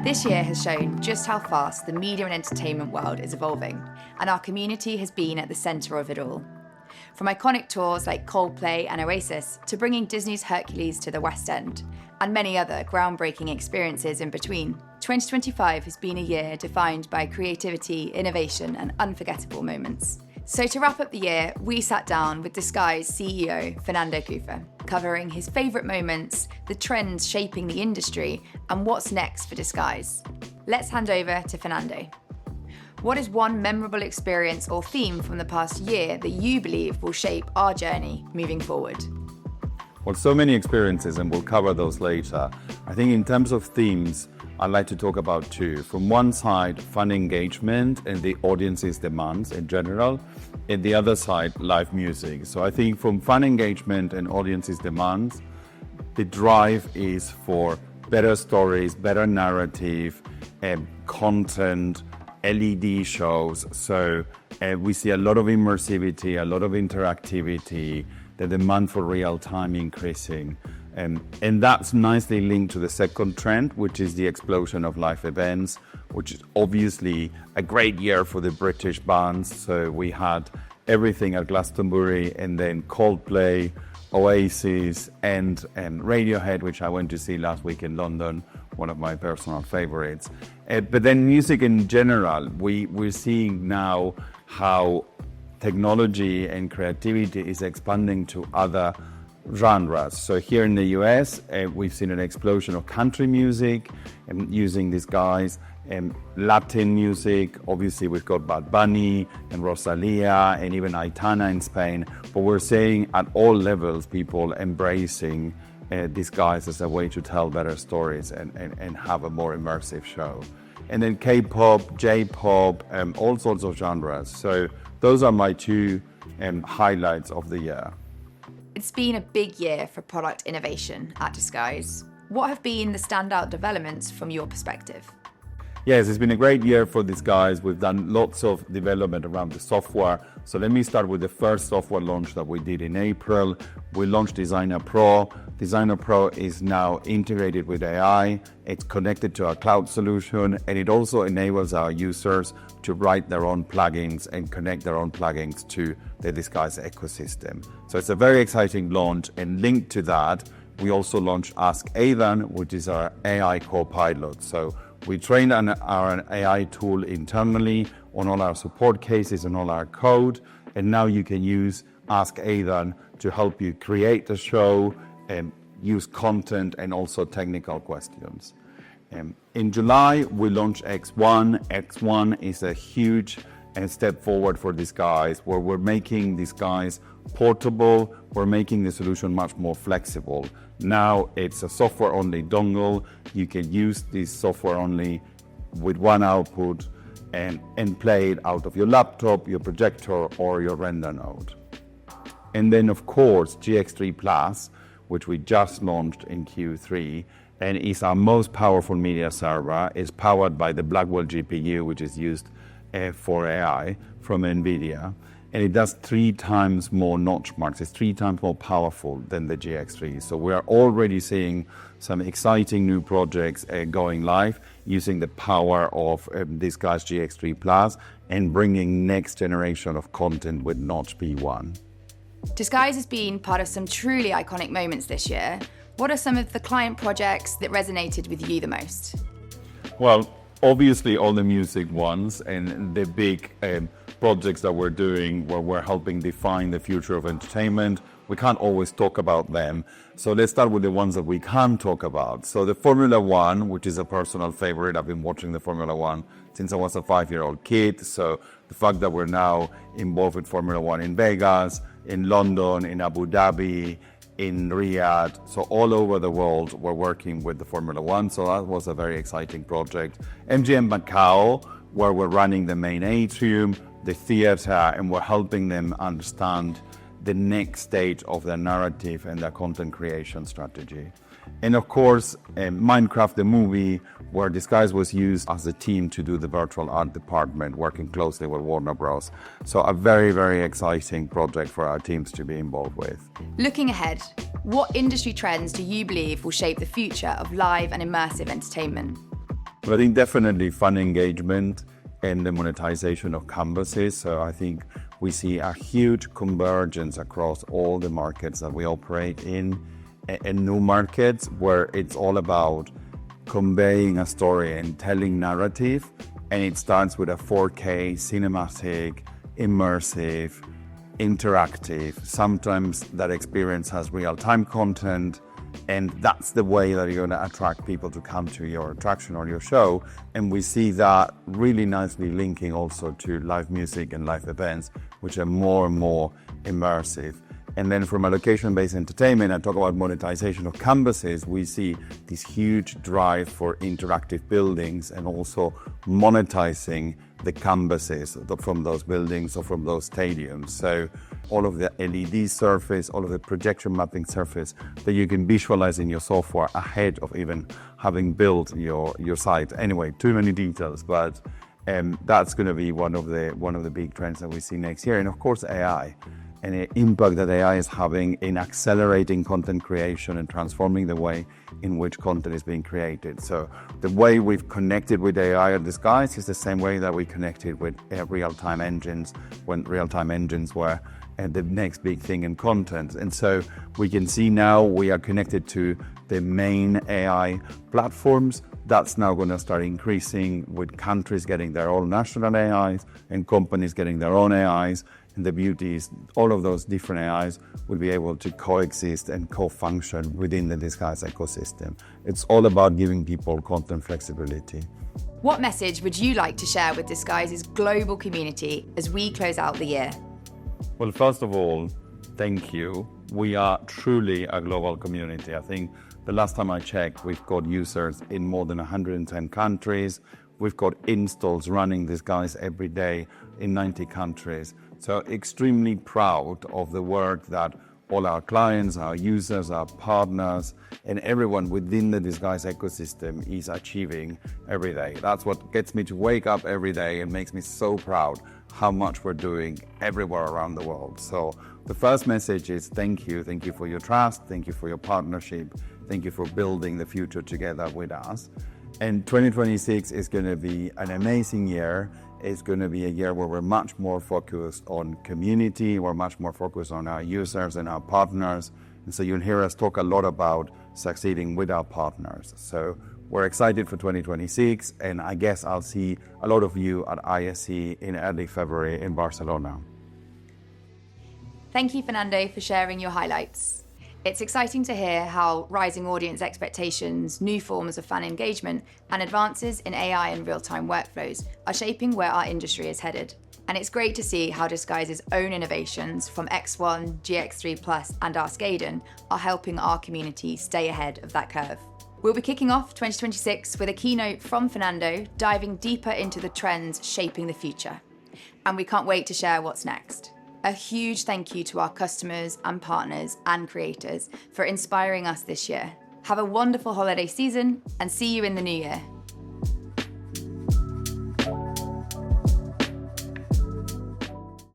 This year has shown just how fast the media and entertainment world is evolving, and our community has been at the centre of it all. From iconic tours like Coldplay and Oasis to bringing Disney's Hercules to the West End, and many other groundbreaking experiences in between, 2025 has been a year defined by creativity, innovation, and unforgettable moments. So to wrap up the year, we sat down with Disguise CEO Fernando Küfer, covering his favourite moments, the trends shaping the industry, and what's next for Disguise. Let's hand over to Fernando. What is one memorable experience or theme from the past year that you believe will shape our journey moving forward? Well, so many experiences, and we'll cover those later. I think in terms of themes, I'd like to talk about two. From one side, fan engagement and the audience's demands in general, and the other side, live music. So I think from fan engagement and audience's demands, the drive is for better stories, better narrative, content, LED shows. So we see a lot of immersivity, a lot of interactivity, the demand for real time increasing. And that's nicely linked to the second trend, which is the explosion of live events, which is obviously a great year for the British bands. So we had everything at Glastonbury, and then Coldplay, Oasis, and Radiohead, which I went to see last week in London, one of my personal favorites. But then music in general, we're seeing now how technology and creativity is expanding to other genres. So here in the US, we've seen an explosion of country music using these guys, Latin music. Obviously, we've got Bad Bunny and Rosalia and even Aitana in Spain. But we're seeing at all levels people embracing these guys as a way to tell better stories and have a more immersive show. And then K-pop, J-pop, all sorts of genres. So those are my two highlights of the year. It's been a big year for product innovation at Disguise. What have been the standout developments from your perspective? Yes, it's been a great year for Disguise. We've done lots of development around the software. So let me start with the first software launch that we did in April. We launched Designer Pro. Designer Pro is now integrated with AI. It's connected to our cloud solution, and it also enables our users to write their own plugins and connect their own plugins to the Disguise ecosystem. So it's a very exciting launch, and linked to that, we also launched Ask Aidan, which is our AI co-pilot. So we trained our AI tool internally on all our support cases and all our code, and now you can use Ask Aidan to help you create the show, use content, and also technical questions. In July, we launched X1. X1 is a huge step forward for Disguise, where we're making Disguise portable. We're making the solution much more flexible. Now it's a software-only dongle. You can use this software-only with one output and play it out of your laptop, your projector, or your render node. And then, of course, GX3 Plus, which we just launched in Q3, and is our most powerful media server, is powered by the Blackwell GPU, which is used for AI from NVIDIA. And it does 3 times more notch marks. It's 3 times more powerful than the GX3. So we are already seeing some exciting new projects going live using the power of Disguise GX3 Plus and bringing next generation of content with Notch P1. Disguise has been part of some truly iconic moments this year. What are some of the client projects that resonated with you the most? Well, obviously all the music ones and the big projects that we're doing where we're helping define the future of entertainment. We can't always talk about them. So let's start with the ones that we can talk about. So the Formula One, which is a personal favorite. I've been watching the Formula One since I was a 5-year-old kid. So the fact that we're now involved with Formula One in Vegas, in London, in Abu Dhabi, in Riyadh, so all over the world we're working with the Formula One, so that was a very exciting project. MGM Macau, where we're running the main atrium, the theater, and we're helping them understand the next stage of their narrative and their content creation strategy. And of course, Minecraft the movie, where Disguise was used as a team to do the virtual art department, working closely with Warner Bros. So a very, very exciting project for our teams to be involved with. Looking ahead, what industry trends do you believe will shape the future of live and immersive entertainment? But I think definitely fun engagement and the monetization of canvases. So I think we see a huge convergence across all the markets that we operate in, and new markets where it's all about conveying a story and telling narrative. And it starts with a 4K, cinematic, immersive, interactive. Sometimes that experience has real-time content, and that's the way that you're going to attract people to come to your attraction or your show. And we see that really nicely linking also to live music and live events, which are more and more immersive. And then from a location-based entertainment, I talk about monetization of canvases. We see this huge drive for interactive buildings and also monetizing the canvases from those buildings or from those stadiums. So all of the LED surface, all of the projection mapping surface that you can visualize in your software ahead of even having built your site. Anyway, too many details, but that's going to be one of the big trends that we see next year. And of course, AI. And the impact that AI is having in accelerating content creation and transforming the way in which content is being created. So the way we've connected with AI at Disguise is the same way that we connected with real-time engines when real-time engines were the next big thing in content. And so we can see now we are connected to the main AI platforms. That's now going to start increasing with countries getting their own national AIs and companies getting their own AIs. And the beauty is all of those different AIs will be able to coexist and co-function within the Disguise ecosystem. It's all about giving people content flexibility. What message would you like to share with Disguise's global community as we close out the year? Well, first of all, thank you. We are truly a global community. I think the last time I checked, we've got users in more than 110 countries. We've got installs running Disguise every day in 90 countries. So extremely proud of the work that all our clients, our users, our partners, and everyone within the Disguise ecosystem is achieving every day. That's what gets me to wake up every day and makes me so proud how much we're doing everywhere around the world. So the first message is thank you. Thank you for your trust. Thank you for your partnership. Thank you for building the future together with us. And 2026 is going to be an amazing year. It's going to be a year where we're much more focused on community. We're much more focused on our users and our partners. And so you'll hear us talk a lot about succeeding with our partners. So we're excited for 2026. And I guess I'll see a lot of you at ISE in early February in Barcelona. Thank you, Fernando, for sharing your highlights. It's exciting to hear how rising audience expectations, new forms of fan engagement, and advances in AI and real-time workflows are shaping where our industry is headed. And it's great to see how Disguise's own innovations from X1, GX3+, and Ask Aiden are helping our community stay ahead of that curve. We'll be kicking off 2026 with a keynote from Fernando, diving deeper into the trends shaping the future. And we can't wait to share what's next. A huge thank you to our customers and partners and creators for inspiring us this year. Have a wonderful holiday season and see you in the new year.